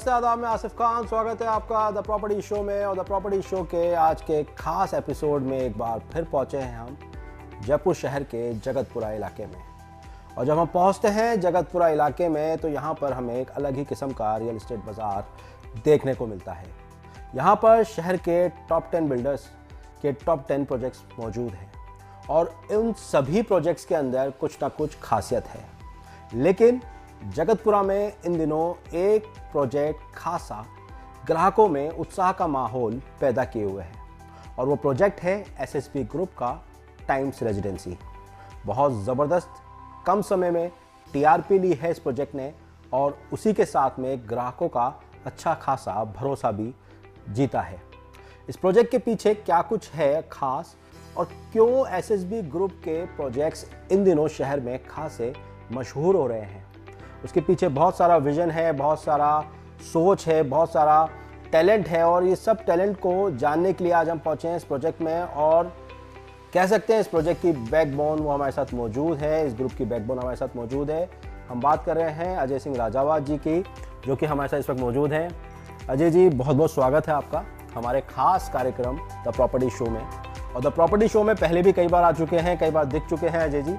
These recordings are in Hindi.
नमस्ते आदाब, मैं आसिफ खान। स्वागत है आपका द प्रॉपर्टी शो में। और द प्रॉपर्टी शो के आज के खास एपिसोड में एक बार फिर पहुंचे हैं हम जयपुर शहर के जगतपुरा इलाके में। और जब हम पहुंचते हैं जगतपुरा इलाके में तो यहाँ पर हमें एक अलग ही किस्म का रियल एस्टेट बाज़ार देखने को मिलता है। यहाँ पर शहर के टॉप 10 बिल्डर्स के टॉप 10 प्रोजेक्ट्स मौजूद हैं और उन सभी प्रोजेक्ट्स के अंदर कुछ ना कुछ खासियत है। लेकिन जगतपुरा में इन दिनों एक प्रोजेक्ट खासा ग्राहकों में उत्साह का माहौल पैदा किए हुए है और वो प्रोजेक्ट है एसएसपी ग्रुप का टाइम्स रेजिडेंसी। बहुत ज़बरदस्त कम समय में टीआरपी ली है इस प्रोजेक्ट ने और उसी के साथ में ग्राहकों का अच्छा खासा भरोसा भी जीता है। इस प्रोजेक्ट के पीछे क्या कुछ है खास और क्यों एसएसबी ग्रुप के प्रोजेक्ट्स इन दिनों शहर में खासे मशहूर हो रहे हैं, उसके पीछे बहुत सारा विजन है, बहुत सारा सोच है, बहुत सारा टैलेंट है। और ये सब टैलेंट को जानने के लिए आज हम पहुँचे हैं इस प्रोजेक्ट में और कह सकते हैं इस प्रोजेक्ट की बैकबोन वो हमारे साथ मौजूद है, इस ग्रुप की बैकबोन हमारे साथ मौजूद है। हम बात कर रहे हैं अजय सिंह राजावत जी की, जो कि हमारे साथ इस वक्त मौजूद हैं। अजय जी, बहुत बहुत स्वागत है आपका हमारे खास कार्यक्रम द प्रॉपर्टी शो में। और द प्रॉपर्टी शो में पहले भी कई बार आ चुके हैं, कई बार दिख चुके हैं अजय जी।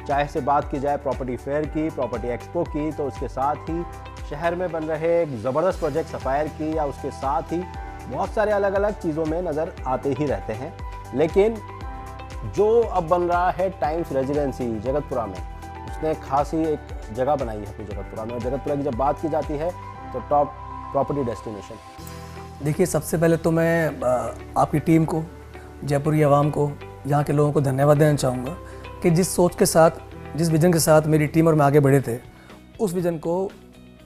चाहे से बात की जाए प्रॉपर्टी फेयर की, प्रॉपर्टी एक्सपो की, तो उसके साथ ही शहर में बन रहे एक ज़बरदस्त प्रोजेक्ट सफ़ायर की, या उसके साथ ही बहुत सारे अलग अलग चीज़ों में नज़र आते ही रहते हैं। लेकिन जो अब बन रहा है टाइम्स रेजिडेंसी जगतपुरा में, उसने खासी एक जगह बनाई है अपनी जगतपुरा में। और जगतपुरा की जब बात की जाती है तो टॉप प्रॉपर्टी डेस्टिनेशन। देखिए, सबसे पहले तो मैं आपकी टीम को, जयपुरी आवाम को, यहाँ के लोगों को धन्यवाद देना चाहूँगा कि जिस सोच के साथ, जिस विज़न के साथ मेरी टीम और मैं आगे बढ़े थे, उस विज़न को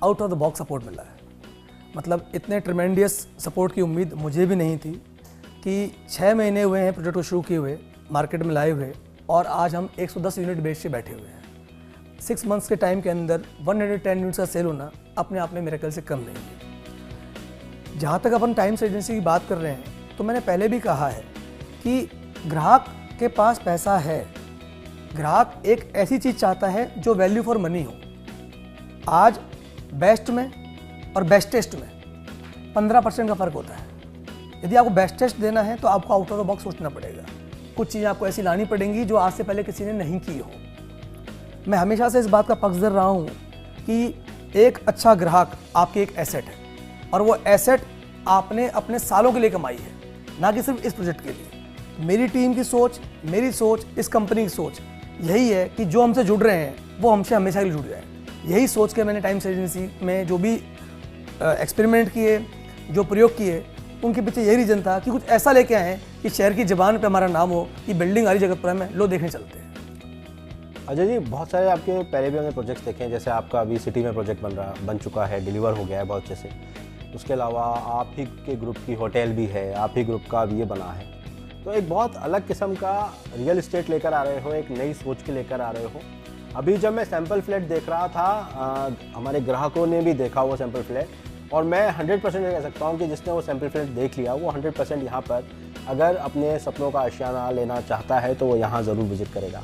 out of the box support मिला है। मतलब इतने ट्रेमेंडियस सपोर्ट की उम्मीद मुझे भी नहीं थी कि 6 महीने हुए हैं प्रोजेक्ट को शुरू किए हुए, मार्केट में लाए हुए, और आज हम 110 यूनिट बेच के बैठे हुए हैं। 6 मंथ्स के टाइम के अंदर 110 यूनिट्स का सेल होना अपने आप में मेरे ख्याल से कम नहीं है। जहाँ तक अपन टाइम्स एजेंसी की बात कर रहे हैं, तो मैंने पहले भी कहा है कि ग्राहक के पास पैसा है, ग्राहक एक ऐसी चीज़ चाहता है जो वैल्यू फॉर मनी हो। आज बेस्ट में और बेस्टेस्ट में 15% का फ़र्क होता है। यदि आपको बेस्टेस्ट देना है तो आपको आउट ऑफ द बॉक्स सोचना पड़ेगा। कुछ चीज़ें आपको ऐसी लानी पड़ेंगी जो आज से पहले किसी ने नहीं की हो। मैं हमेशा से इस बात का पक्षधर रहा हूँ कि एक अच्छा ग्राहक आपकी एक एसेट है और वो एसेट आपने अपने सालों के लिए कमाई है, ना कि सिर्फ इस प्रोजेक्ट के लिए। मेरी टीम की सोच, मेरी सोच, इस कंपनी की सोच यही है कि जो हमसे जुड़ रहे हैं वो हमसे हमेशा के लिए जुड़ जाए। यही सोच के मैंने टाइम्स एजेंसी में जो भी एक्सपेरिमेंट किए, जो प्रयोग किए, उनके पीछे यही रीज़न था कि कुछ ऐसा लेके आए कि शहर की ज़बान पे हमारा नाम हो कि बिल्डिंग आ रही जगतपुरा में, लो देखने चलते हैं। अजय जी, बहुत सारे आपके पहले भी हमने प्रोजेक्ट्स देखे हैं, जैसे आपका अभी सिटी में प्रोजेक्ट बन चुका है, डिलीवर हो गया है बहुत अच्छे से। उसके अलावा आप ही के ग्रुप की होटल भी है, आप ही ग्रुप का भी ये बना है। तो एक बहुत अलग किस्म का रियल एस्टेट लेकर आ रहे हो, एक नई सोच के लेकर आ रहे हो। अभी जब मैं सैम्पल फ्लैट देख रहा था, हमारे ग्राहकों ने भी देखा वो सैम्पल फ्लैट, और मैं 100% कह सकता हूँ कि जिसने वो सैम्पल फ्लैट देख लिया वो 100% यहाँ पर अगर अपने सपनों का आशियाना लेना चाहता है तो वो यहाँ ज़रूर विजिट करेगा।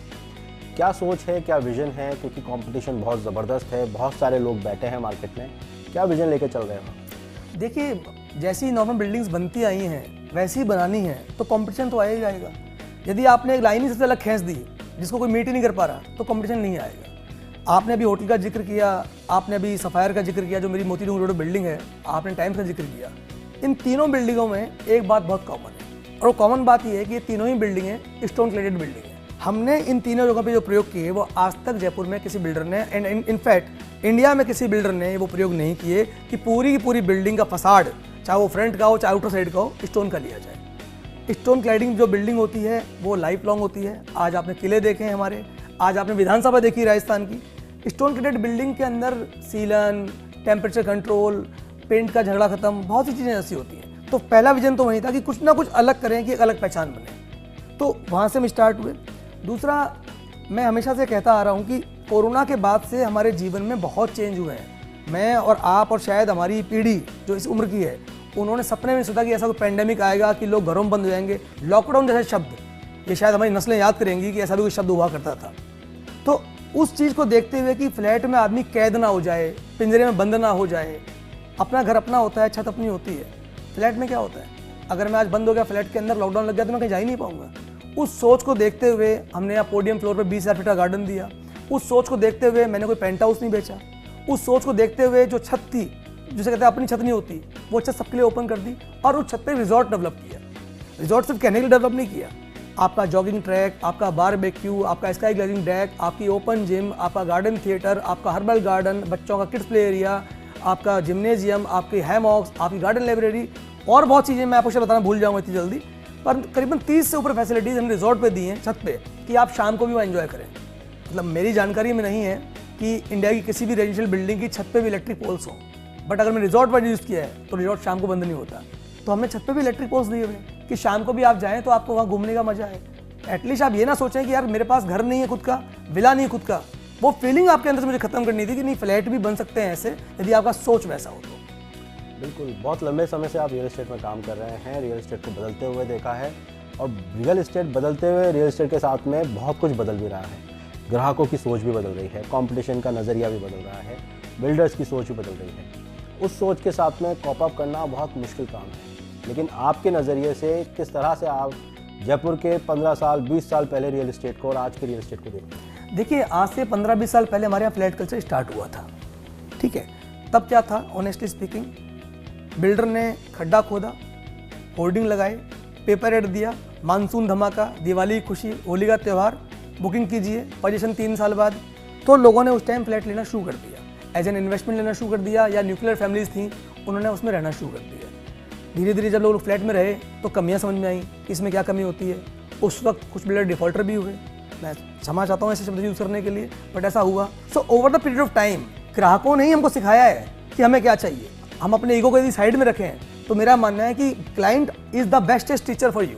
क्या सोच है, क्या विज़न है, क्योंकि कंपटीशन बहुत ज़बरदस्त है, बहुत सारे लोग बैठे हैं मार्केट में, क्या विज़न लेकर चल रहे हो? देखिए, जैसी नॉर्मल बिल्डिंग्स बनती आई हैं वैसी ही बनानी है तो कंपटीशन तो आएगा आएगा। यदि आपने एक लाइन ही सबसे अलग खींच दी जिसको कोई मीट ही नहीं कर पा रहा तो कंपटीशन नहीं आएगा। आपने अभी होटल का जिक्र किया, आपने अभी सफ़ायर का जिक्र किया, जो मेरी मोती रोड बिल्डिंग है, आपने टाइम्स का जिक्र किया। इन तीनों बिल्डिंगों में एक बात बहुत कॉमन है, और वो कॉमन बात ये है कि ये तीनों ही बिल्डिंगें स्टोन क्लेडेड बिल्डिंग है। हमने इन तीनों जगहों पे जो प्रयोग किए वो आज तक जयपुर में किसी बिल्डर ने, एंड इनफैक्ट इंडिया में किसी बिल्डर ने वो प्रयोग नहीं किए कि पूरी की पूरी बिल्डिंग का फसाड, चाहे वो फ्रंट का हो चाहे आउटर साइड का हो, स्टोन का लिया जाए। स्टोन क्लैडिंग जो बिल्डिंग होती है वो लाइफ लॉन्ग होती है। आज आपने किले देखे हैं हमारे, आज आपने विधानसभा देखी राजस्थान की। स्टोन क्लेडेड बिल्डिंग के अंदर सीलन, टेम्परेचर कंट्रोल, पेंट का झगड़ा खत्म, बहुत सी चीज़ें ऐसी होती हैं। तो पहला विजन तो वही था कि कुछ ना कुछ अलग करें कि एक अलग पहचान बने, तो वहाँ से हम स्टार्ट हुए। दूसरा, मैं हमेशा से कहता आ रहा हूँ कि कोरोना के बाद से हमारे जीवन में बहुत चेंज हुए हैं। मैं और आप और शायद हमारी पीढ़ी जो इस उम्र की है, उन्होंने सपने में सोचा कि ऐसा कोई पैंडेमिक आएगा कि लोग घरों में बंद हो जाएंगे। लॉकडाउन जैसे शब्द, ये शायद हमारी नस्लें याद करेंगी कि ऐसा भी कोई शब्द हुआ करता था। तो उस चीज़ को देखते हुए कि फ्लैट में आदमी कैद ना हो जाए, पिंजरे में बंद ना हो जाए, अपना घर अपना होता है, छत अपनी होती है। फ्लैट में क्या होता है, अगर मैं आज बंद हो गया फ्लैट के अंदर, लॉकडाउन लग गया तो मैं कहीं जा ही नहीं पाऊंगा। उस सोच को देखते हुए हमने यहाँ पोडियम फ्लोर पर 20,000 फीट का गार्डन दिया। उस सोच को देखते हुए मैंने कोई पेंट हाउस नहीं बेचा। उस सोच को देखते हुए जो छत थी, जिसे कहते हैं अपनी छत नहीं होती, वो छत सबके लिए ओपन कर दी और उस छत पे रिजॉर्ट डेवलप किया। रिजॉर्ट सिर्फ कहने के लिए डेवलप नहीं किया, आपका जॉगिंग ट्रैक, आपका बारबेक्यू, आपका स्काई ग्लेजिंग डेक, आपकी ओपन जिम, आपका गार्डन थिएटर, आपका हर्बल गार्डन, बच्चों का किड्स प्ले एरिया, आपका जिम्नेजियम, आपकी हैमॉक्स, आपकी गार्डन लाइब्रेरी और बहुत चीज़ें मैं आपको बताना भूल जाऊँगा इतनी जल्दी, पर करीबन 30 से ऊपर फैसिलिटीज़ हमने रिजॉर्ट पे दी हैं छत पे कि आप शाम को भी वहाँ एंजॉय करें। मतलब मेरी जानकारी में नहीं है कि इंडिया की किसी भी रेजिडेंशियल बिल्डिंग की छत पे भी इलेक्ट्रिक पोल्स हों, बट अगर मैं रिजॉर्ट पर यूज़ किया है तो रिजॉर्ट शाम को बंद नहीं होता। तो हमने छत पे भी इलेक्ट्रिक पोल्स दिए हुए कि शाम को भी आप जाएँ तो आपको वहाँ घूमने का मजा है। एटलीस्ट आप ये ना सोचें कि यार मेरे पास घर नहीं है खुद का, विला नहीं है खुद का। वो फीलिंग आपके अंदर से मुझे खत्म करनी थी कि नहीं, फ्लैट भी बन सकते हैं ऐसे यदि आपका सोच वैसा हो तो। बिल्कुल, बहुत लंबे समय से आप रियल एस्टेट में काम कर रहे हैं, रियल एस्टेट को बदलते हुए देखा है और रियल एस्टेट बदलते हुए रियल एस्टेट के साथ में बहुत कुछ बदल भी रहा है। ग्राहकों की सोच भी बदल रही है, कंपटीशन का नज़रिया भी बदल रहा है, बिल्डर्स की सोच भी बदल रही है। उस सोच के साथ में कॉप अप करना बहुत मुश्किल काम है, लेकिन आपके नज़रिए से किस तरह से आप जयपुर के 15 साल 20 साल पहले रियल एस्टेट को और आज के रियल एस्टेट को देखते हैं? देखिए, आज से 15-20 साल पहले हमारे यहाँ फ्लैट कल्चर स्टार्ट हुआ था, ठीक है। तब क्या था, ऑनेस्टली स्पीकिंग, बिल्डर ने खड्डा खोदा, होर्डिंग लगाए, पेपर एड दिया, मानसून धमाका, दिवाली खुशी, होली का त्यौहार, बुकिंग कीजिए, पोजीशन 3 साल बाद। तो लोगों ने उस टाइम फ्लैट लेना शुरू कर दिया, एज एन इन्वेस्टमेंट लेना शुरू कर दिया, या न्यूक्लियर फैमिलीज थी उन्होंने उसमें रहना शुरू कर दिया। धीरे धीरे जब लोग फ्लैट में रहे तो कमियां समझ में आई कि इसमें क्या कमी होती है। उस वक्त कुछ बिल्डर डिफॉल्टर भी हुए, मैं क्षमा चाहता हूँ ऐसे शब्द यूज़ करने के लिए, बट ऐसा हुआ। So over the period of time ग्राहकों ने ही हमको सिखाया है कि हमें क्या चाहिए। हम अपने ईगो को यदि साइड में रखें तो मेरा मानना है कि client is the bestest teacher for you.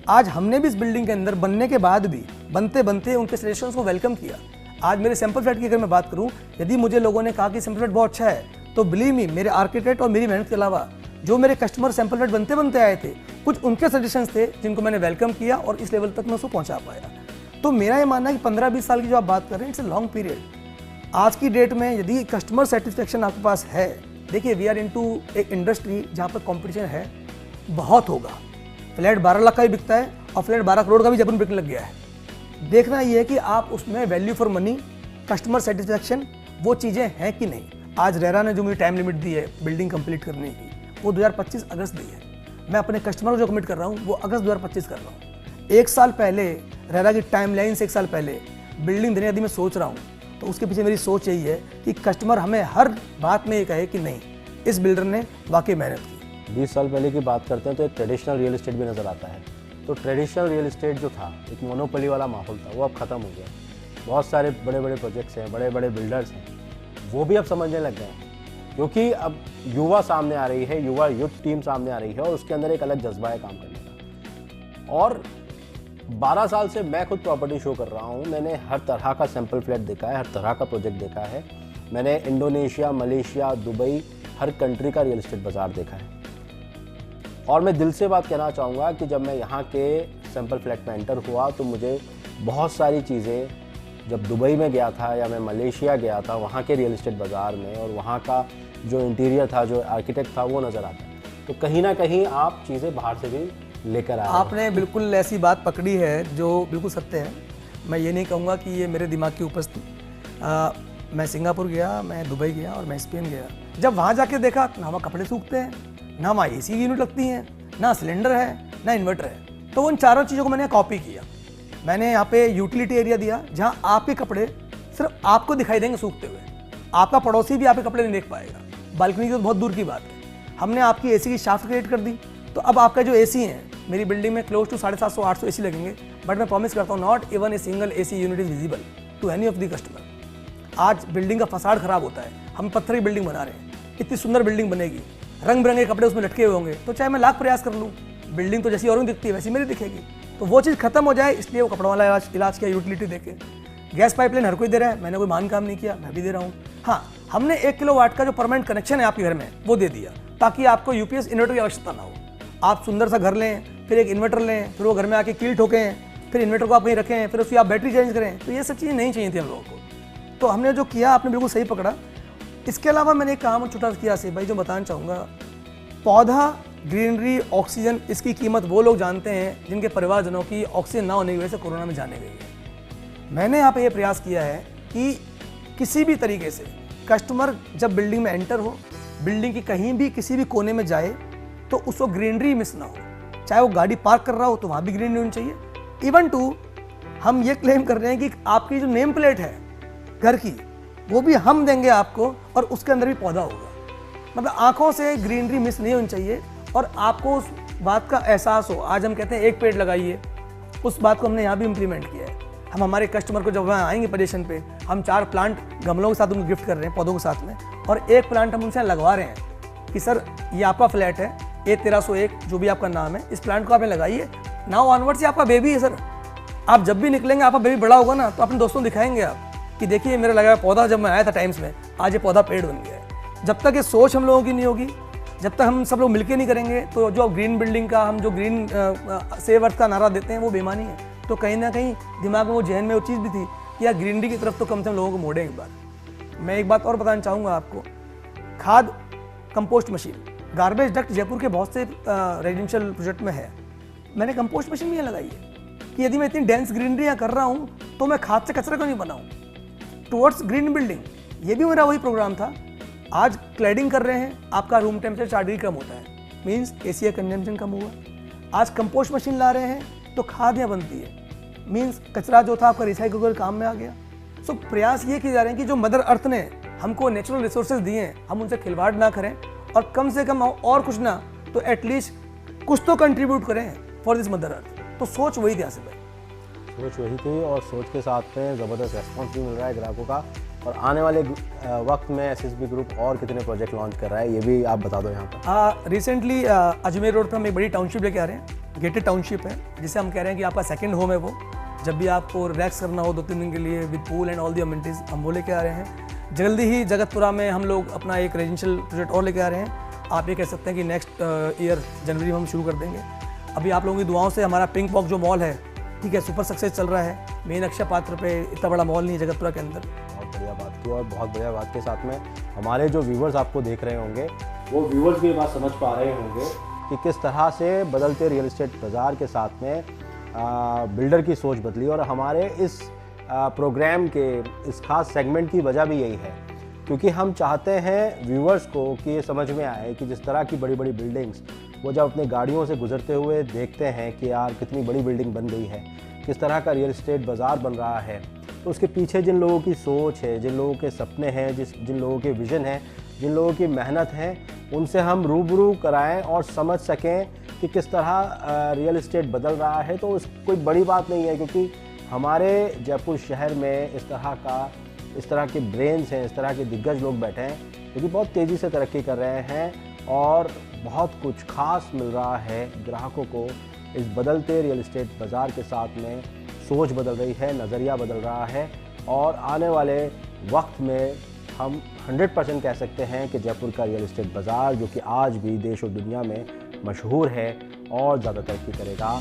आज हमने भी इस बिल्डिंग के अंदर बनने के बाद भी बनते बनते उनके सजेशंस को वेलकम किया। आज मेरे सैंपल फ्लैट की अगर मैं बात करूं, यदि मुझे लोगों ने कहा कि सैंपल फ्लैट बहुत अच्छा है, तो बिलीव मी, मेरे आर्किटेक्ट और मेरी मेहनत के अलावा जो मेरे कस्टमर सैंपल फ्लैट बनते बनते आए थे, कुछ उनके सजेशंस थे जिनको मैंने वेलकम किया और इस लेवल तक मैं उसको पहुंचा पाया। तो मेरा ये मानना है कि 15-20 साल की जो आप बात कर रहे हैं, इट्स ए लॉन्ग पीरियड। आज की डेट में यदि कस्टमर सेटिस्फेक्शन आपके पास है, देखिए वी आर इनटू एक इंडस्ट्री जहाँ पर कंपटीशन है, बहुत होगा। फ्लैट 12 लाख का भी बिकता है और फ्लैट 12 करोड़ का भी जयपुर में बिकने लग गया है। देखना ये है कि आप उसमें value for money, customer satisfaction, वो चीज़ें हैं कि नहीं। आज रेरा ने जो मुझे टाइम लिमिट दी है बिल्डिंग कंप्लीट करने की, वो 2025 अगस्त दी है। मैं अपने कस्टमर को जो कमिट कर रहा हूँ वो अगस्त 2025 कर रहा हूँ। 1 साल पहले रेरा की टाइमलाइन से 1 साल पहले बिल्डिंग देने यदि मैं सोच रहा हूँ तो उसके पीछे मेरी सोच यही है कि कस्टमर हमें हर बात में ये कहे कि नहीं, इस बिल्डर ने वाकई मेहनत की। 20 साल पहले की बात करते हैं तो एक ट्रेडिशनल रियल एस्टेट भी नज़र आता है। तो ट्रेडिशनल रियल एस्टेट जो था, एक मोनोपोली वाला माहौल था, वो अब ख़त्म हो गया। बहुत सारे बड़े बड़े प्रोजेक्ट्स हैं, बड़े बड़े बिल्डर्स हैं, वो भी अब समझने लग गए हैं, क्योंकि अब युवा सामने आ रही है, युवा यूथ टीम सामने आ रही है और उसके अंदर एक अलग जज्बा है काम करने का। और 12 साल से मैं खुद प्रॉपर्टी शो कर रहा हूँ, मैंने हर तरह का सैंपल फ्लैट देखा है, हर तरह का प्रोजेक्ट देखा है। मैंने इंडोनेशिया, मलेशिया, दुबई, हर कंट्री का रियल एस्टेट बाज़ार देखा है। और मैं दिल से बात कहना चाहूँगा कि जब मैं यहाँ के सैंपल फ्लैट में एंटर हुआ तो मुझे बहुत सारी चीज़ें, जब दुबई में गया था या मैं मलेशिया गया था, वहाँ के रियल एस्टेट बाज़ार में और वहाँ का जो इंटीरियर था, जो आर्किटेक्ट था, वो नज़र आता है। तो कहीं ना कहीं आप चीज़ें बाहर से भी लेकर आए। आपने बिल्कुल ऐसी बात पकड़ी है जो बिल्कुल सत्य है। मैं ये नहीं कहूँगा कि ये मेरे दिमाग की उपज थी। मैं सिंगापुर गया, मैं दुबई गया और मैं स्पेन गया। जब वहाँ जाके देखा ना वहाँ कपड़े सूखते हैं, ना वहाँ AC की यूनिट लगती हैं, ना सिलेंडर है, ना इन्वर्टर है। तो उन चारों चीज़ों को मैंने कॉपी किया। मैंने यहाँ पे यूटिलिटी एरिया दिया जहाँ आपके कपड़े सिर्फ आपको दिखाई देंगे सूखते हुए, आपका पड़ोसी भी आपके कपड़े नहीं देख पाएगा। बालकनी तो बहुत दूर की बात है। हमने आपकी AC की शाफ्ट क्रिएट कर दी, तो अब आपका जो AC है, मेरी बिल्डिंग में क्लोज टू 750-800 AC लगेंगे, बट मैं प्रॉमिस करता हूँ not even a single AC unit is visible to any of the customer. आज बिल्डिंग का फसाड खराब होता है, हम पत्थर की बिल्डिंग बना रहे हैं, इतनी सुंदर बिल्डिंग बनेगी, रंग बिरंगे कपड़े उसमें लटके हुए होंगे, तो चाहे मैं लाख प्रयास कर लूँ, बिल्डिंग तो जैसी और दिखती है वैसी मेरी दिखेगी। तो वो चीज़ खत्म हो जाए, इसलिए वो कपड़ों वाला इलाज किया, यूटिलिटी देके। गैस पाइपलाइन हर कोई दे रहा है, मैंने कोई मान काम नहीं किया, मैं भी दे रहा हूँ। हाँ, हमने 1 किलोवाट का जो परमानेंट कनेक्शन है आपके घर में वो दे दिया, ताकि आपको UPS इन्वर्टर की आवश्यकता ना हो। आप सुंदर सा घर लें, फिर एक इन्वर्टर लें, फिर वो घर में आके कील ठोकें, फिर इन्वर्टर को आप कहीं रखें, फिर उसकी आप बैटरी चेंज करें। तो ये सब चीज़ें नहीं चाहिए थी हम लोगों को। तो हमने जो किया, आपने बिल्कुल सही पकड़ा। इसके अलावा मैंने एक काम छोटा किया आसिफ भाई जो बताना चाहूँगा, पौधा, ग्रीनरी, ऑक्सीजन, इसकी कीमत वो लोग जानते हैं जिनके परिवारजनों की ऑक्सीजन ना होने की वजह से कोरोना में जाने गई है। मैंने यहाँ पे ये प्रयास किया है कि किसी भी तरीके से कस्टमर जब बिल्डिंग में एंटर हो, बिल्डिंग की कहीं भी किसी भी कोने में जाए तो उसको ग्रीनरी मिस ना हो। चाहे वो गाड़ी पार्क कर रहा हो तो वहाँ भी ग्रीनरी होनी चाहिए। इवन टू हम ये क्लेम कर रहे हैं कि आपकी जो नेम प्लेट है घर की, वो भी हम देंगे आपको और उसके अंदर भी पौधा होगा। मतलब आंखों से ग्रीनरी मिस नहीं होनी चाहिए और आपको उस बात का एहसास हो। आज हम कहते हैं एक पेड़ लगाइए, उस बात को हमने यहाँ भी इम्प्लीमेंट किया है। हम हमारे कस्टमर को जब वहाँ आएंगे पोजीशन पे, हम 4 प्लांट गमलों के साथ उनको गिफ्ट कर रहे हैं, पौधों के साथ में, और 1 प्लांट हम उनसे लगवा रहे हैं कि सर ये आपका फ्लैट है, A1301 जो भी आपका नाम है, इस प्लांट को आपने लगाइए। नाउ ऑनवर्ड से आपका बेबी है सर। आप जब भी निकलेंगे, आपका बेबी बड़ा होगा ना, तो अपने दोस्तों दिखाएंगे आप कि देखिए मेरा लगाया पौधा जब मैं आया था टाइम्स में, आज ये पौधा पेड़ बन गया है। जब तक ये सोच हम लोगों की नहीं होगी, जब तक हम सब लोग मिलके नहीं करेंगे, तो जो ग्रीन बिल्डिंग का, हम जो ग्रीन सेव अर्थ का नारा देते हैं, वो बेईमानी है। तो कहीं ना कहीं दिमाग में वो जहन में वो चीज़ भी थी कि यार ग्रीनरी की तरफ तो कम से कम लोगों को मोड़ें एक बार। मैं एक बात और बताना चाहूँगा आपको, खाद compost machine, garbage duct Jaipur के बहुत से रेजिडेंशियल प्रोजेक्ट में है। मैंने कंपोस्ट मशीन भी यहाँ लगाई है कि यदि मैं इतनी डेंस ग्रीनरी यहाँ कर रहा हूँ तो मैं खाद से कचरा क्यों नहीं बनाऊँ। टुवर्ड्स ग्रीन बिल्डिंग, ये भी मेरा वही प्रोग्राम था। आज क्लैडिंग कर रहे हैं, आपका रूम टेम्परेचर 4 डिग्री कम होता है, मीन्स एसी का कंजम्पशन कम हुआ। आज कंपोस्ट मशीन ला रहे हैं तो खाद यहाँ बनती है, मीन्स कचरा जो था आपका रिसाइकल काम में आ गया। सो प्रयास ये किए जा रहे हैं कि जो मदर अर्थ ने हमको नेचुरल रिसोर्सेज दिए हैं, हम उनसे खिलवाड़ ना करें और कम से कम और कुछ ना तो एटलीस्ट कुछ तो कंट्रीब्यूट करें फॉर दिस मदर अर्थ। तो सोच वही थी आसिफ भाई, सोच वही थी और सोच के साथ में ज़बरदस्त रेस्पॉन्स भी मिल रहा है ग्राहकों का। और आने वाले वक्त में एसएसबी ग्रुप और कितने प्रोजेक्ट लॉन्च कर रहा है, ये भी आप बता दो यहाँ पर। रिसेंटली अजमेर रोड पर हम एक बड़ी टाउनशिप लेके आ रहे हैं, गेटेड टाउनशिप है, जिसे हम कह रहे हैं कि आपका सेकंड होम है वो। जब भी आपको रिलैक्स करना हो 2-3 दिन के लिए with pool and all the amenities, हम वो लेके आ रहे हैं। जल्दी ही जगतपुरा में हम लोग अपना एक रेजिडेंशियल प्रोजेक्ट और लेके आ रहे हैं। आप ये कह सकते हैं कि नेक्स्ट ईयर जनवरी में हम शुरू कर देंगे। अभी आप लोगों की दुआओं से हमारा पिंक वॉक जो मॉल है, ठीक है, सुपर सक्सेस चल रहा है। मेन अक्षय पात्र पे इतना बड़ा मॉल नहीं है जगतपुरा के अंदर। बहुत बढ़िया बात की और बहुत बढ़िया बात के साथ में हमारे जो व्यूवर्स आपको देख रहे होंगे, वो व्यूवर्स भी ये बात समझ पा रहे होंगे कि किस तरह से बदलते रियल एस्टेट बाज़ार के साथ में बिल्डर की सोच बदली। और हमारे इस प्रोग्राम के इस खास सेगमेंट की वजह भी यही है, क्योंकि हम चाहते हैं व्यूवर्स को कि ये समझ में आए कि जिस तरह की बड़ी बड़ी बिल्डिंग्स वो जब अपने गाड़ियों से गुजरते हुए देखते हैं कि यार कितनी बड़ी बिल्डिंग बन गई है, किस तरह का रियल एस्टेट बाज़ार बन रहा है, तो उसके पीछे जिन लोगों की सोच है, जिन लोगों के सपने हैं, जिन लोगों के विज़न हैं, जिन लोगों की मेहनत है, उनसे हम रूबरू कराएं और समझ सकें कि किस तरह रियल एस्टेट बदल रहा है। तो कोई बड़ी बात नहीं है, क्योंकि हमारे जयपुर शहर में इस तरह के ब्रेन्स हैं, इस तरह के दिग्गज लोग बैठे हैं जो कि बहुत तेज़ी से तरक्की कर रहे हैं और बहुत कुछ खास मिल रहा है ग्राहकों को। इस बदलते रियल एस्टेट बाज़ार के साथ में सोच बदल रही है, नज़रिया बदल रहा है और आने वाले वक्त में हम 100% कह सकते हैं कि जयपुर का रियल एस्टेट बाज़ार, जो कि आज भी देश और दुनिया में मशहूर है, और ज़्यादा तरक्की करेगा।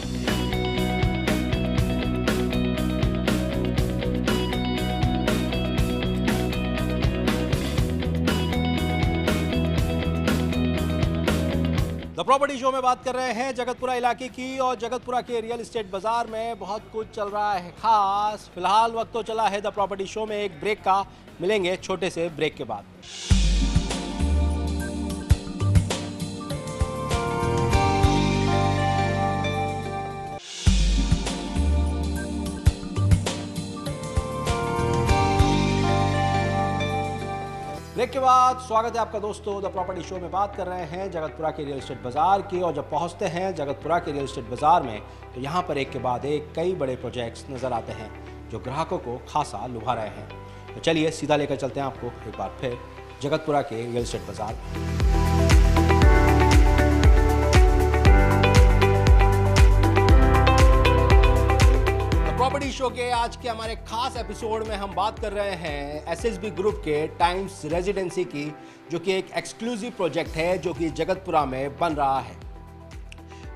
द प्रॉपर्टी शो में बात कर रहे हैं जगतपुरा इलाके की, और जगतपुरा के रियल एस्टेट बाजार में बहुत कुछ चल रहा है खास। फिलहाल वक्त तो चला है द प्रॉपर्टी शो में एक ब्रेक का, मिलेंगे छोटे से ब्रेक के बाद। ब्रेक के बाद स्वागत है आपका दोस्तों। द प्रॉपर्टी शो में बात कर रहे हैं जगतपुरा के रियल एस्टेट बाज़ार की, और जब पहुंचते हैं जगतपुरा के रियल एस्टेट बाज़ार में तो यहां पर एक के बाद एक कई बड़े प्रोजेक्ट्स नज़र आते हैं जो ग्राहकों को खासा लुभा रहे हैं। तो चलिए सीधा लेकर चलते हैं आपको एक बार फिर जगतपुरा के रियल एस्टेट बाज़ार। प्रॉपर्टी शो के आज के हमारे खास एपिसोड में हम बात कर रहे हैं एसएसबी ग्रुप के टाइम्स रेजिडेंसी की, जो कि एक एक्सक्लूसिव प्रोजेक्ट है जो कि जगतपुरा में बन रहा है।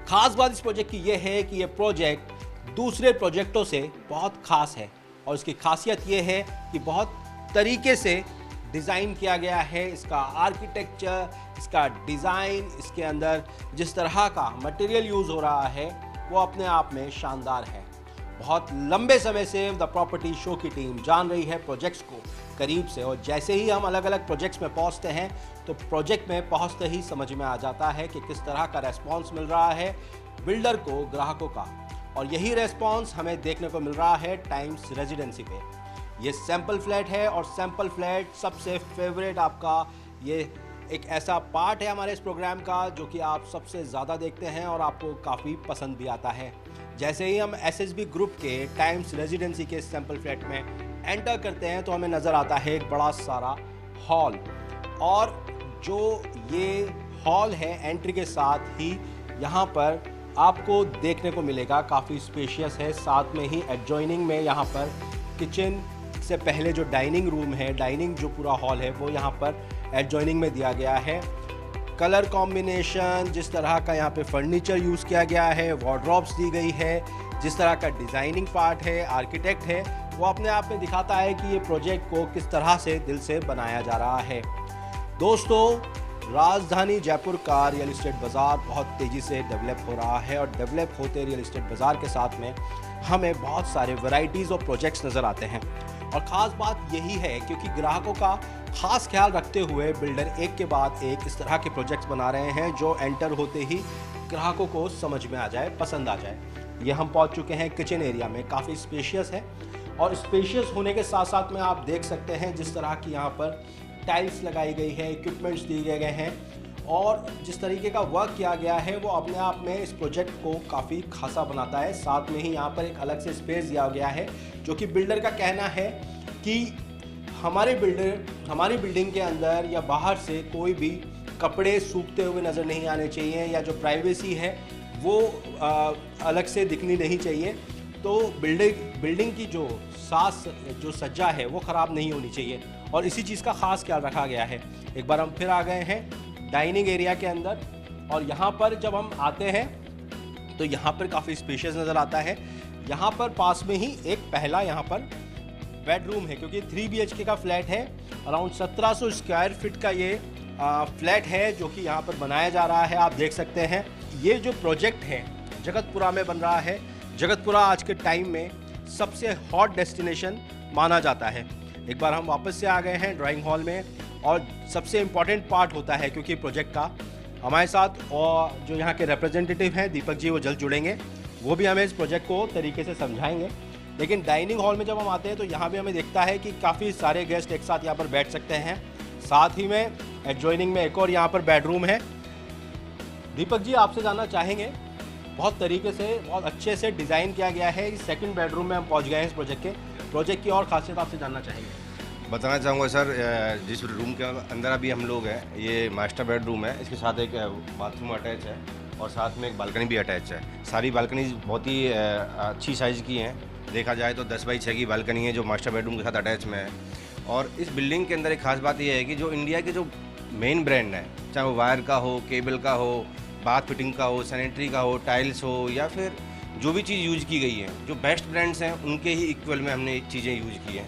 खास बात इस प्रोजेक्ट की यह है कि यह प्रोजेक्ट दूसरे प्रोजेक्टों से बहुत खास है, और इसकी खासियत यह है कि बहुत तरीके से डिज़ाइन किया गया है, इसका आर्किटेक्चर, इसका डिज़ाइन, इसके अंदर जिस तरह का मटेरियल यूज़ हो रहा है वो अपने आप में शानदार है। बहुत लंबे समय से द प्रॉपर्टी शो की टीम जान रही है प्रोजेक्ट्स को करीब से, और जैसे ही हम अलग अलग प्रोजेक्ट्स में पहुंचते हैं तो प्रोजेक्ट में पहुंचते ही समझ में आ जाता है कि किस तरह का रेस्पॉन्स मिल रहा है बिल्डर को, ग्राहकों का। और यही रेस्पॉन्स हमें देखने को मिल रहा है टाइम्स रेजिडेंसी पे। ये सैम्पल फ्लैट है और सैम्पल फ्लैट सबसे फेवरेट आपका ये एक ऐसा पार्ट है हमारे इस प्रोग्राम का जो कि आप सबसे ज़्यादा देखते हैं और आपको काफ़ी पसंद भी आता है। जैसे ही हम एसएसबी ग्रुप के टाइम्स रेजिडेंसी के सैम्पल फ्लैट में एंटर करते हैं तो हमें नज़र आता है एक बड़ा सारा हॉल, और जो ये हॉल है एंट्री के साथ ही यहाँ पर आपको देखने को मिलेगा काफ़ी स्पेशियस है। साथ में ही एडजॉइनिंग में यहाँ पर किचन से पहले जो डाइनिंग रूम है, डाइनिंग जो पूरा हॉल है वो यहाँ पर एडजॉइनिंग में दिया गया है। कलर कॉम्बिनेशन, जिस तरह का यहाँ पे फर्नीचर यूज़ किया गया है, वार्डरोब्स दी गई है, जिस तरह का डिज़ाइनिंग पार्ट है, आर्किटेक्ट है, वो अपने आप में दिखाता है कि ये प्रोजेक्ट को किस तरह से दिल से बनाया जा रहा है। दोस्तों, राजधानी जयपुर का रियल इस्टेट बाज़ार बहुत तेज़ी से डेवलप हो रहा है, और डेवलप होते रियल इस्टेट बाज़ार के साथ में हमें बहुत सारे वैरायटीज़ और प्रोजेक्ट्स नज़र आते हैं। और ख़ास बात यही है क्योंकि ग्राहकों का खास ख्याल रखते हुए बिल्डर एक के बाद एक इस तरह के प्रोजेक्ट्स बना रहे हैं जो एंटर होते ही ग्राहकों को समझ में आ जाए, पसंद आ जाए। ये हम पहुंच चुके हैं किचन एरिया में, काफ़ी स्पेशियस है, और स्पेशियस होने के साथ साथ में आप देख सकते हैं जिस तरह की यहाँ पर टाइल्स लगाई गई है, इक्विपमेंट्स दिए गए हैं, और जिस तरीके का वर्क किया गया है वो अपने आप में इस प्रोजेक्ट को काफ़ी खासा बनाता है। साथ में ही यहाँ पर एक अलग से स्पेस दिया गया है जो कि बिल्डर का कहना है कि हमारी बिल्डिंग के अंदर या बाहर से कोई भी कपड़े सूखते हुए नज़र नहीं आने चाहिए, या जो प्राइवेसी है वो अलग से दिखनी नहीं चाहिए। तो बिल्डिंग की जो सज्जा है वो ख़राब नहीं होनी चाहिए, और इसी चीज़ का ख़ास ख्याल रखा गया है। एक बार हम फिर आ गए हैं डाइनिंग एरिया के अंदर, और यहाँ पर जब हम आते हैं तो यहाँ पर काफ़ी स्पेशियस नज़र आता है। यहाँ पर पास में ही एक पहला यहाँ पर बेडरूम है, क्योंकि 3 BHK का फ्लैट है। अराउंड 1700 स्क्वायर फीट का ये फ्लैट है जो कि यहाँ पर बनाया जा रहा है। आप देख सकते हैं ये जो प्रोजेक्ट है जगतपुरा में बन रहा है। जगतपुरा आज के टाइम में सबसे हॉट डेस्टिनेशन माना जाता है। एक बार हम वापस से आ गए हैं ड्राइंग हॉल में, और सबसे इम्पॉर्टेंट पार्ट होता है क्योंकि प्रोजेक्ट का हमारे साथ और जो यहाँ के रिप्रेजेंटेटिव हैं दीपक जी, वो जल्द जुड़ेंगे, वो भी हमें इस प्रोजेक्ट को तरीके से समझाएंगे। लेकिन डाइनिंग हॉल में जब हम आते हैं तो यहाँ भी हमें दिखता है कि काफ़ी सारे गेस्ट एक साथ यहाँ पर बैठ सकते हैं। साथ ही में एडजॉइनिंग में एक और यहाँ पर बेडरूम है। दीपक जी, आपसे जानना चाहेंगे, बहुत तरीके से बहुत अच्छे से डिज़ाइन किया गया है। इस सेकंड बेडरूम में हम पहुँच गए हैं इस प्रोजेक्ट की और ख़ासियत आपसे जानना चाहेंगे। बताना चाहूँगा सर, जिस रूम के अंदर अभी हम लोग हैं ये मास्टर बेडरूम है। इसके साथ एक बाथरूम अटैच है और साथ में एक बालकनी भी अटैच है। सारी बालकनी बहुत ही अच्छी साइज़ की हैं। देखा जाए तो 10 बाई 6 की बालकनी है जो मास्टर बेडरूम के साथ अटैच में है। और इस बिल्डिंग के अंदर एक खास बात यह है कि जो इंडिया के जो मेन ब्रांड है, चाहे वो वायर का हो, केबल का हो, बाथ फिटिंग का हो, सैनिटरी का हो, टाइल्स हो, या फिर जो भी चीज़ यूज़ की गई है, जो बेस्ट ब्रांड्स हैं उनके ही इक्वल में हमने चीज़ें यूज़ की हैं।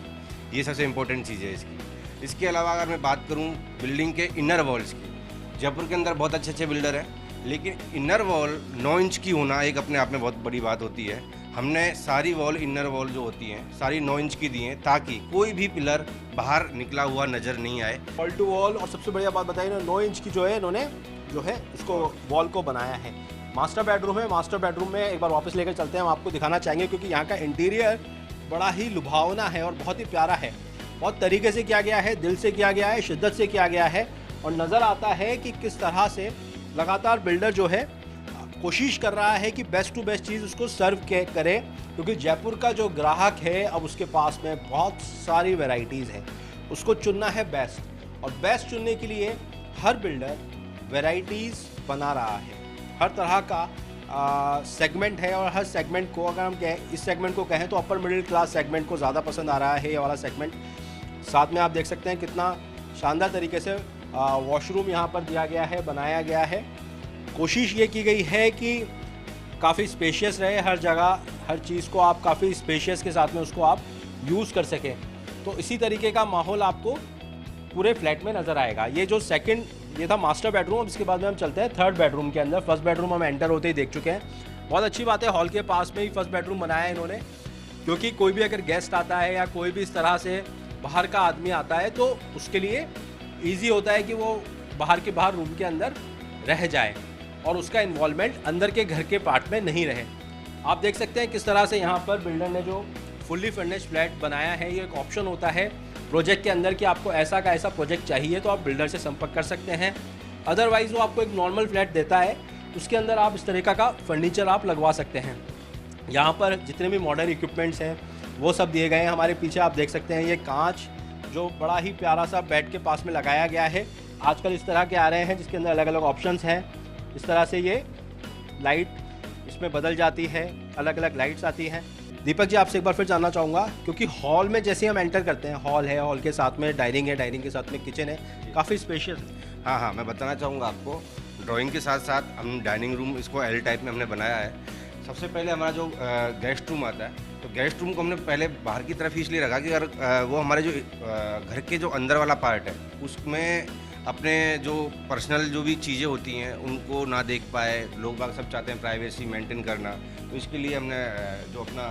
ये सबसे इम्पोर्टेंट चीज़ है इसकी। इसके अलावा अगर मैं बात करूँ बिल्डिंग के इनर वॉल्स की, जयपुर के अंदर बहुत अच्छे बिल्डर हैं, लेकिन इनर वॉल 9 इंच की होना एक अपने आप में बहुत बड़ी बात होती है। हमने सारी वॉल, इनर वॉल जो होती हैं सारी 9 इंच की दी हैं ताकि कोई भी पिलर बाहर निकला हुआ नज़र नहीं आए। वॉल टू वॉल, और सबसे बढ़िया बात बताइए, 9 इंच की जो है इन्होंने जो है इसको वॉल को बनाया है। मास्टर बेडरूम है। मास्टर बेडरूम में एक बार वापस लेकर चलते हैं, हम आपको दिखाना चाहेंगे क्योंकि यहाँ का इंटीरियर बड़ा ही लुभावना है और बहुत ही प्यारा है। बहुत तरीके से किया गया है, दिल से किया गया है, शिद्दत से किया गया है, और नज़र आता है कि किस तरह से लगातार बिल्डर जो है कोशिश कर रहा है कि बेस्ट टू बेस्ट चीज़ उसको सर्व करे, क्योंकि जयपुर का जो ग्राहक है अब उसके पास में बहुत सारी वैरायटीज़ है, उसको चुनना है बेस्ट, और बेस्ट चुनने के लिए हर बिल्डर वैरायटीज़ बना रहा है। हर तरह का सेगमेंट है, और हर सेगमेंट को अगर हम कहें, इस सेगमेंट को कहें तो अपर मिडिल क्लास सेगमेंट को ज़्यादा पसंद आ रहा है ये वाला सेगमेंट। साथ में आप देख सकते हैं कितना शानदार तरीके से वॉशरूम यहाँ पर दिया गया है, बनाया गया है। कोशिश ये की गई है कि काफ़ी स्पेशियस रहे हर जगह, हर चीज़ को आप काफ़ी स्पेशियस के साथ में उसको आप यूज़ कर सकें। तो इसी तरीके का माहौल आपको पूरे फ्लैट में नज़र आएगा। ये जो सेकंड, ये था मास्टर बेडरूम। अब इसके बाद में हम चलते हैं थर्ड बेडरूम के अंदर। फर्स्ट बेडरूम हम एंटर होते ही देख चुके हैं। बहुत अच्छी बात है, हॉल के पास में ही फर्स्ट बेडरूम बनाया है इन्होंने, क्योंकि कोई भी अगर गेस्ट आता है या कोई भी इस तरह से बाहर का आदमी आता है तो उसके लिए ईजी होता है कि वो बाहर के बाहर रूम के अंदर रह जाए और उसका इन्वॉल्वमेंट अंदर के घर के पार्ट में नहीं रहे। आप देख सकते हैं किस तरह से यहाँ पर बिल्डर ने जो फुल्ली फर्निश्ड फ्लैट बनाया है। ये एक ऑप्शन होता है प्रोजेक्ट के अंदर कि आपको ऐसा का ऐसा प्रोजेक्ट चाहिए तो आप बिल्डर से संपर्क कर सकते हैं। अदरवाइज़ वो आपको एक नॉर्मल फ्लैट देता है, उसके अंदर आप इस तरीक़ा का फर्नीचर आप लगवा सकते हैं। यहाँ पर जितने भी मॉडर्न इक्विपमेंट्स हैं वो सब दिए गए हैं। हमारे पीछे आप देख सकते हैं ये कांच जो बड़ा ही प्यारा सा बेड के पास में लगाया गया है। आजकल इस तरह के आ रहे हैं जिसके अंदर अलग अलग ऑप्शंस हैं। इस तरह से ये लाइट इसमें बदल जाती है, अलग अलग लाइट्स आती हैं। दीपक जी, आपसे एक बार फिर जानना चाहूँगा, क्योंकि हॉल में जैसे हम एंटर करते हैं, हॉल है, हॉल के साथ में डाइनिंग है, डाइनिंग के साथ में किचन है, काफ़ी स्पेशियस है। हाँ, मैं बताना चाहूँगा आपको, ड्राइंग के साथ साथ हम डाइनिंग रूम इसको एल टाइप में हमने बनाया है। सबसे पहले हमारा जो गेस्ट रूम आता है, तो गेस्ट रूम को हमने पहले बाहर की तरफ इसलिए रखा कि अगर वो हमारे जो घर के जो अंदर वाला पार्ट है उसमें अपने जो पर्सनल जो भी चीज़ें होती हैं उनको ना देख पाए, लोग बाग सब चाहते हैं प्राइवेसी मेंटेन करना, तो इसके लिए हमने जो अपना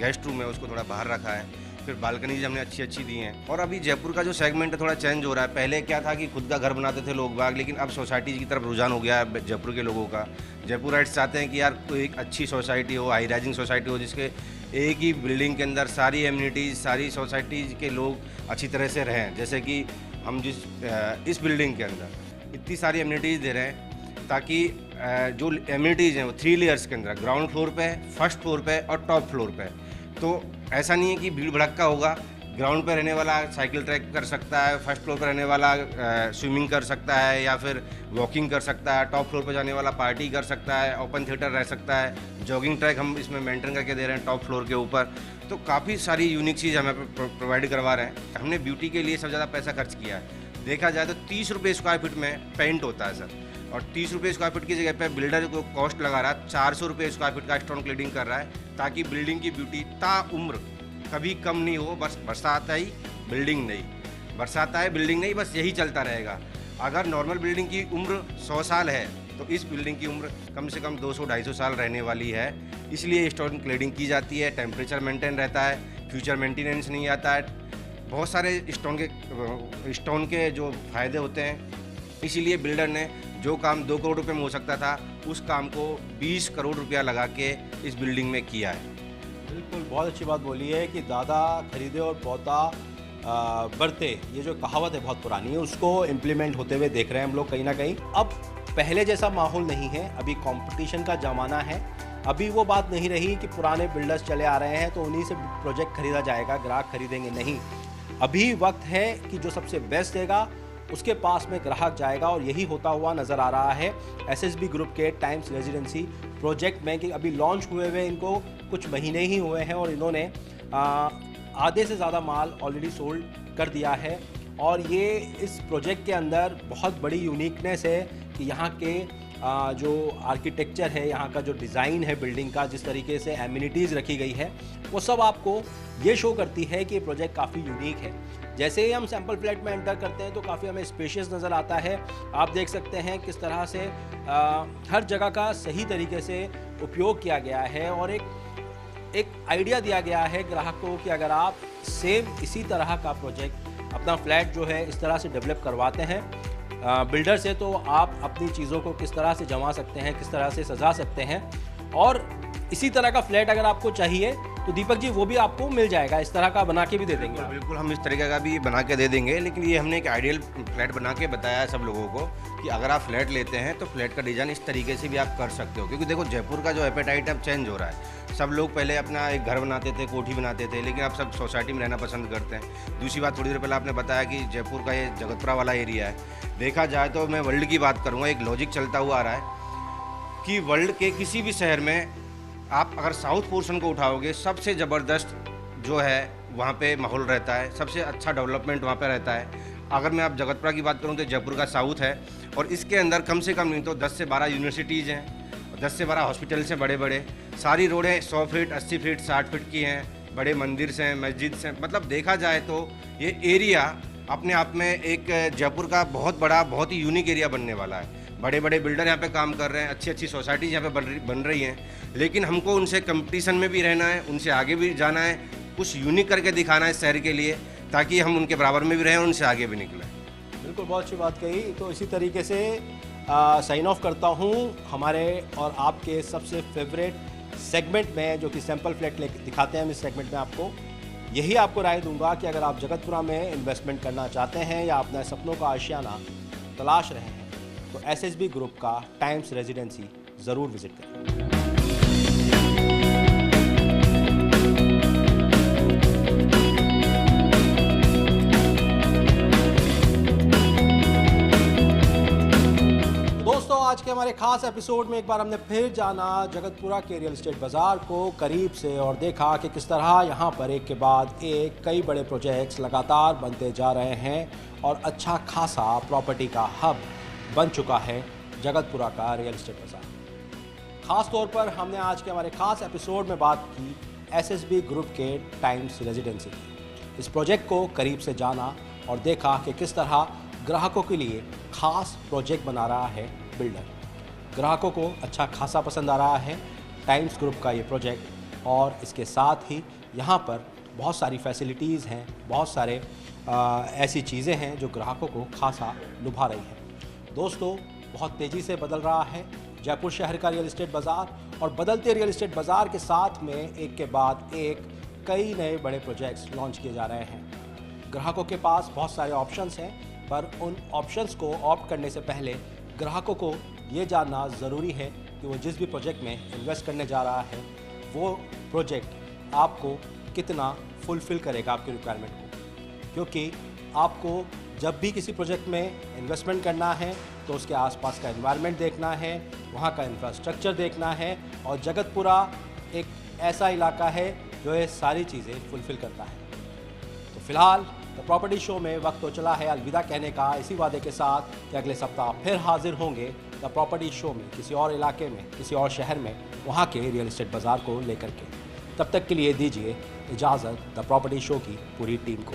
गेस्ट रूम है उसको थोड़ा बाहर रखा है। फिर बालकनीज हमने अच्छी अच्छी दी हैं। और अभी जयपुर का जो सेगमेंट है थोड़ा चेंज हो रहा है। पहले क्या था कि खुद का घर बनाते थे लोग बाग, लेकिन अब सोसाइटी की तरफ रुझान हो गया है जयपुर के लोगों का। जयपुराइट्स चाहते हैं कि यार कोई एक अच्छी सोसाइटी हो, हाई राइजिंग सोसाइटी हो, जिसके एक ही बिल्डिंग के अंदर सारी एम्यूनिटीज़, सारी सोसाइटीज़ के लोग अच्छी तरह से रहें। जैसे कि हम इस बिल्डिंग के अंदर इतनी सारी एम्यूनिटीज़ दे रहे हैं ताकि जो एम्यूनिटीज़ हैं वो 3 लेयर्स के अंदर, ग्राउंड फ्लोर पे, फर्स्ट फ्लोर पे और टॉप फ्लोर पे। तो ऐसा नहीं है कि भीड़ भड़क्का होगा। ग्राउंड पे रहने वाला साइकिल ट्रैक कर सकता है, फर्स्ट फ्लोर पे रहने वाला स्विमिंग कर सकता है या फिर वॉकिंग कर सकता है, टॉप फ्लोर पे जाने वाला पार्टी कर सकता है, ओपन थिएटर रह सकता है, जॉगिंग ट्रैक हम इसमें मेंटेन करके दे रहे हैं टॉप फ्लोर के ऊपर। तो काफ़ी सारी यूनिक चीज़ हमें प्रोवाइड करवा रहे हैं। हमने ब्यूटी के लिए सबसे ज़्यादा पैसा खर्च किया है। देखा जाए तो 30 रुपये स्क्वायर फीट में पेंट होता है सर, और 30 रुपये स्क्वायर फीट की जगह पे बिल्डर को कॉस्ट लगा रहा है 400 रुपये स्क्वायर फीट का स्टोन क्लेडिंग कर रहा है, ताकि बिल्डिंग की ब्यूटी ताउम्र कभी कम नहीं हो। बस बरसात आई बिल्डिंग नहीं, बरसात आए बिल्डिंग नहीं, बस यही चलता रहेगा। अगर नॉर्मल बिल्डिंग की उम्र 100 साल है तो इस बिल्डिंग की उम्र कम से कम 200-250 साल रहने वाली है। इसलिए स्टोन क्लेडिंग की जाती है। टेम्परेचर मेंटेन रहता है, फ्यूचर मेंटेनेंस नहीं आता है। बहुत सारे स्टोन के जो फ़ायदे होते हैं। इसीलिए बिल्डर ने जो काम 2 करोड़ रुपये में हो सकता था उस काम को 20 करोड़ रुपया लगा के इस बिल्डिंग में किया है। बिल्कुल, बहुत अच्छी बात बोली है कि दादा खरीदे और पौधा बढ़ते, ये जो कहावत है बहुत पुरानी है, उसको इम्प्लीमेंट होते हुए देख रहे हैं हम लोग कहीं ना कहीं। अब पहले जैसा माहौल नहीं है, अभी कंपटीशन का ज़माना है। अभी वो बात नहीं रही कि पुराने बिल्डर्स चले आ रहे हैं तो उन्हीं से प्रोजेक्ट खरीदा जाएगा, ग्राहक खरीदेंगे, नहीं। अभी वक्त है कि जो सबसे बेस्ट देगा उसके पास में ग्राहक जाएगा, और यही होता हुआ नज़र आ रहा है एसएसबी ग्रुप के टाइम्स रेजिडेंसी प्रोजेक्ट में। कि अभी लॉन्च हुए इनको कुछ महीने ही हुए हैं और इन्होंने आधे से ज़्यादा माल ऑलरेडी सोल्ड कर दिया है। और ये इस प्रोजेक्ट के अंदर बहुत बड़ी यूनिकनेस है कि यहाँ के जो आर्किटेक्चर है, यहाँ का जो डिज़ाइन है बिल्डिंग का, जिस तरीके से एम्यूनिटीज़ रखी गई है, वो सब आपको ये शो करती है कि ये प्रोजेक्ट काफ़ी यूनिक है। जैसे ही हम सैम्पल फ्लैट में एंटर करते हैं तो काफ़ी हमें स्पेशियस नज़र आता है। आप देख सकते हैं किस तरह से हर जगह का सही तरीके से उपयोग किया गया है, और एक आइडिया दिया गया है ग्राहक को कि अगर आप सेम इसी तरह का प्रोजेक्ट अपना फ्लैट जो है इस तरह से डेवलप करवाते हैं बिल्डर से, तो आप अपनी चीज़ों को किस तरह से जमा सकते हैं, किस तरह से सजा सकते हैं। और इसी तरह का फ्लैट अगर आपको चाहिए तो दीपक जी वो भी आपको मिल जाएगा, इस तरह का बना के भी दे देंगे। बिल्कुल, हम इस तरीके का भी बना के दे देंगे, लेकिन ये हमने एक आइडियल फ्लैट बना के बताया है सब लोगों को कि अगर आप फ्लैट लेते हैं तो फ्लैट का डिज़ाइन इस तरीके से भी आप कर सकते हो। क्योंकि देखो जयपुर का जो एपेटाइट अब चेंज हो रहा है। सब लोग पहले अपना एक घर बनाते थे, कोठी बनाते थे, लेकिन अब सब सोसाइटी में रहना पसंद करते हैं। दूसरी बात, थोड़ी देर पहले आपने बताया कि जयपुर का ये जगतपुरा वाला एरिया है। देखा जाए तो मैं वर्ल्ड की बात करूँगा, एक लॉजिक चलता हुआ आ रहा है कि वर्ल्ड के किसी भी शहर में आप अगर साउथ पोर्शन को उठाओगे, सबसे ज़बरदस्त जो है वहाँ पे माहौल रहता है, सबसे अच्छा डेवलपमेंट वहाँ पे रहता है। अगर मैं आप जगतपुरा की बात करूँ तो जयपुर का साउथ है, और इसके अंदर कम से कम नहीं तो 10 से 12 यूनिवर्सिटीज़ हैं, 10 से 12 हॉस्पिटल्स हैं बड़े बड़े। सारी रोडें 100 फीट, 80 फीट, 60 फीट की हैं, बड़े मंदिर हैं, मस्जिद हैं। मतलब देखा जाए तो ये एरिया अपने आप में एक जयपुर का बहुत बड़ा, बहुत ही यूनिक एरिया बनने वाला है। बड़े बड़े बिल्डर यहाँ पे काम कर रहे हैं, अच्छी अच्छी सोसाइटीज़ यहाँ पे बन रही हैं, लेकिन हमको उनसे कंपटीशन में भी रहना है, उनसे आगे भी जाना है, कुछ यूनिक करके दिखाना है इस शहर के लिए, ताकि हम उनके बराबर में भी रहें और उनसे आगे भी निकलें। बिल्कुल, बहुत अच्छी बात कही। तो इसी तरीके से साइन ऑफ करता हूँ हमारे और आपके सबसे फेवरेट सेगमेंट में, जो कि सैंपल फ्लैट दिखाते हैं हम। इस सेगमेंट में आपको यही आपको राय दूंगा कि अगर आप जगतपुरा में इन्वेस्टमेंट करना चाहते हैं या अपने सपनों का आशियाना तलाश रहे हैं, तो SSB ग्रुप का टाइम्स रेजिडेंसी ज़रूर विजिट करें। दोस्तों, आज के हमारे खास एपिसोड में एक बार हमने फिर जाना जगतपुरा के रियल एस्टेट बाज़ार को करीब से और देखा कि किस तरह यहाँ पर एक के बाद एक कई बड़े प्रोजेक्ट्स लगातार बनते जा रहे हैं और अच्छा खासा प्रॉपर्टी का हब बन चुका है जगतपुरा का रियल एस्टेट बाज़ार। ख़ास तौर पर हमने आज के हमारे खास एपिसोड में बात की SSB ग्रुप के टाइम्स रेजिडेंसी की। इस प्रोजेक्ट को करीब से जाना और देखा कि किस तरह ग्राहकों के लिए ख़ास प्रोजेक्ट बना रहा है बिल्डर। ग्राहकों को अच्छा खासा पसंद आ रहा है टाइम्स ग्रुप का ये प्रोजेक्ट, और इसके साथ ही यहाँ पर बहुत सारी फैसिलिटीज़ हैं, बहुत सारे ऐसी चीज़ें हैं जो ग्राहकों को खासा लुभा रही हैं। दोस्तों, बहुत तेज़ी से बदल रहा है जयपुर शहर का रियल एस्टेट बाज़ार, और बदलते रियल एस्टेट बाज़ार के साथ में एक के बाद एक कई नए बड़े प्रोजेक्ट्स लॉन्च किए जा रहे हैं। ग्राहकों के पास बहुत सारे ऑप्शंस हैं, पर उन ऑप्शंस को ऑप्ट करने से पहले ग्राहकों को ये जानना ज़रूरी है कि वो जिस भी प्रोजेक्ट में इन्वेस्ट करने जा रहा है वो प्रोजेक्ट आपको कितना फुलफ़िल करेगा आपकी रिक्वायरमेंट को। क्योंकि आपको जब भी किसी प्रोजेक्ट में इन्वेस्टमेंट करना है तो उसके आसपास का एनवायरनमेंट देखना है, वहाँ का इंफ्रास्ट्रक्चर देखना है, और जगतपुरा एक ऐसा इलाका है जो ये सारी चीज़ें फुलफ़िल करता है। तो फिलहाल द प्रॉपर्टी शो में वक्त तो चला है अलविदा कहने का, इसी वादे के साथ कि अगले सप्ताह फिर हाजिर होंगे द प्रॉपर्टी शो में, किसी और इलाके में, किसी और शहर में, वहाँ के रियल एस्टेट बाज़ार को लेकर के। तब तक के लिए दीजिए इजाज़त द प्रॉपर्टी शो की पूरी टीम को।